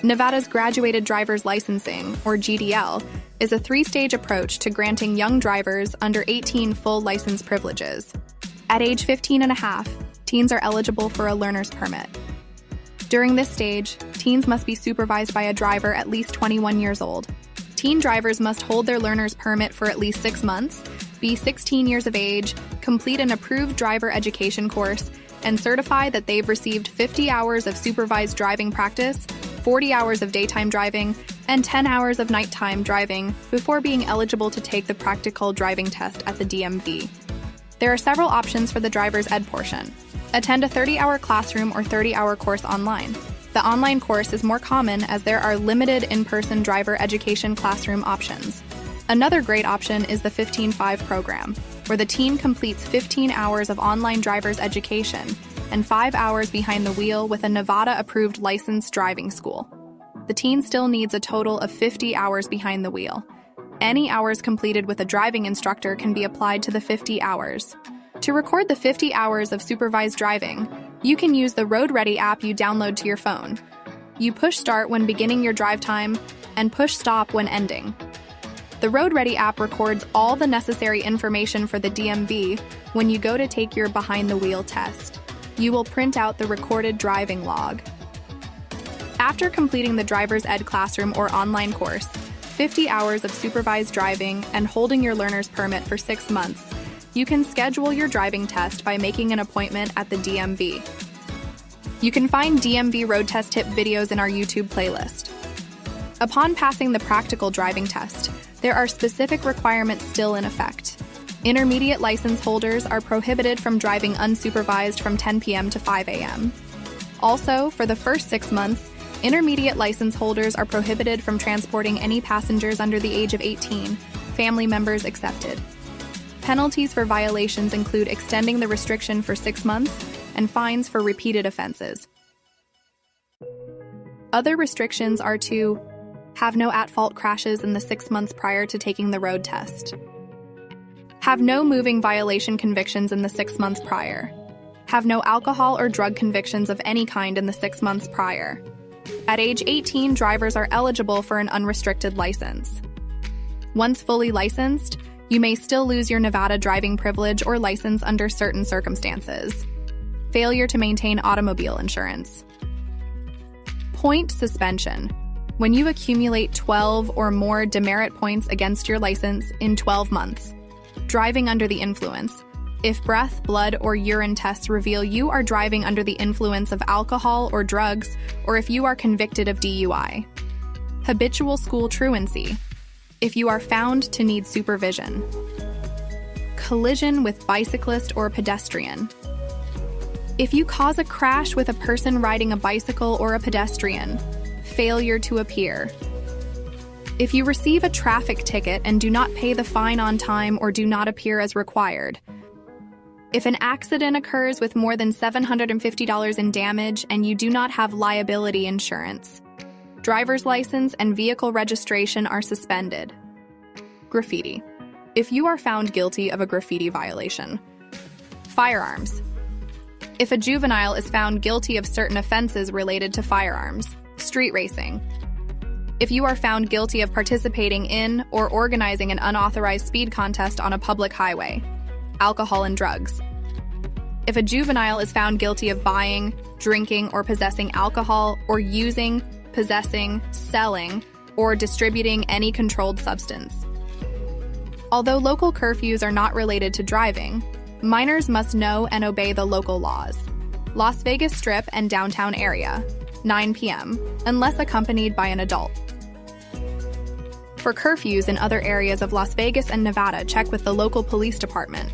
Nevada's Graduated Driver's Licensing, or GDL, is a three-stage approach to granting young drivers under 18 full license privileges. At age 15 and a half, teens are eligible for a learner's permit. During this stage, teens must be supervised by a driver at least 21 years old. Teen drivers must hold their learner's permit for at least 6 months, be 16 years of age, complete an approved driver education course, and certify that they've received 50 hours of supervised driving practice, 40 hours of daytime driving, and 10 hours of nighttime driving before being eligible to take the practical driving test at the DMV. There are several options for the driver's ed portion. Attend a 30-hour classroom or 30-hour course online. The online course is more common as there are limited in-person driver education classroom options. Another great option is the 15-5 program, where the teen completes 15 hours of online driver's education and 5 hours behind the wheel with a Nevada-approved licensed driving school. The teen still needs a total of 50 hours behind the wheel. Any hours completed with a driving instructor can be applied to the 50 hours. To record the 50 hours of supervised driving, you can use the Road Ready app you download to your phone. You push start when beginning your drive time and push stop when ending. The Road Ready app records all the necessary information for the DMV when you go to take your behind-the-wheel test. You will print out the recorded driving log. After completing the driver's ed classroom or online course, 50 hours of supervised driving, and holding your learner's permit for 6 months, you can schedule your driving test by making an appointment at the DMV. You can find DMV road test tip videos in our YouTube playlist. Upon passing the practical driving test, there are specific requirements still in effect. Intermediate license holders are prohibited from driving unsupervised from 10 p.m. to 5 a.m. Also, for the first 6 months, intermediate license holders are prohibited from transporting any passengers under the age of 18, family members accepted. Penalties for violations include extending the restriction for 6 months and fines for repeated offenses. Other restrictions are to have no at-fault crashes in the 6 months prior to taking the road test, have no moving violation convictions in the 6 months prior, have no alcohol or drug convictions of any kind in the 6 months prior. At age 18, drivers are eligible for an unrestricted license. Once fully licensed, you may still lose your Nevada driving privilege or license under certain circumstances. Failure to maintain automobile insurance. Point suspension. When you accumulate 12 or more demerit points against your license in 12 months. Driving under the influence. If breath, blood, or urine tests reveal you are driving under the influence of alcohol or drugs, or if you are convicted of DUI. Habitual school truancy. If you are found to need supervision. Collision with bicyclist or pedestrian. If you cause a crash with a person riding a bicycle or a pedestrian. Failure to appear. If you receive a traffic ticket and do not pay the fine on time or do not appear as required. If an accident occurs with more than $750 in damage and you do not have liability insurance, driver's license and vehicle registration are suspended. Graffiti. If you are found guilty of a graffiti violation. Firearms. If a juvenile is found guilty of certain offenses related to firearms. Street racing. If you are found guilty of participating in or organizing an unauthorized speed contest on a public highway. Alcohol and drugs. If a juvenile is found guilty of buying, drinking, or possessing alcohol, or using, possessing, selling, or distributing any controlled substance. Although local curfews are not related to driving, minors must know and obey the local laws. Las Vegas Strip and downtown area, 9 p.m., unless accompanied by an adult. For curfews in other areas of Las Vegas and Nevada, check with the local police department.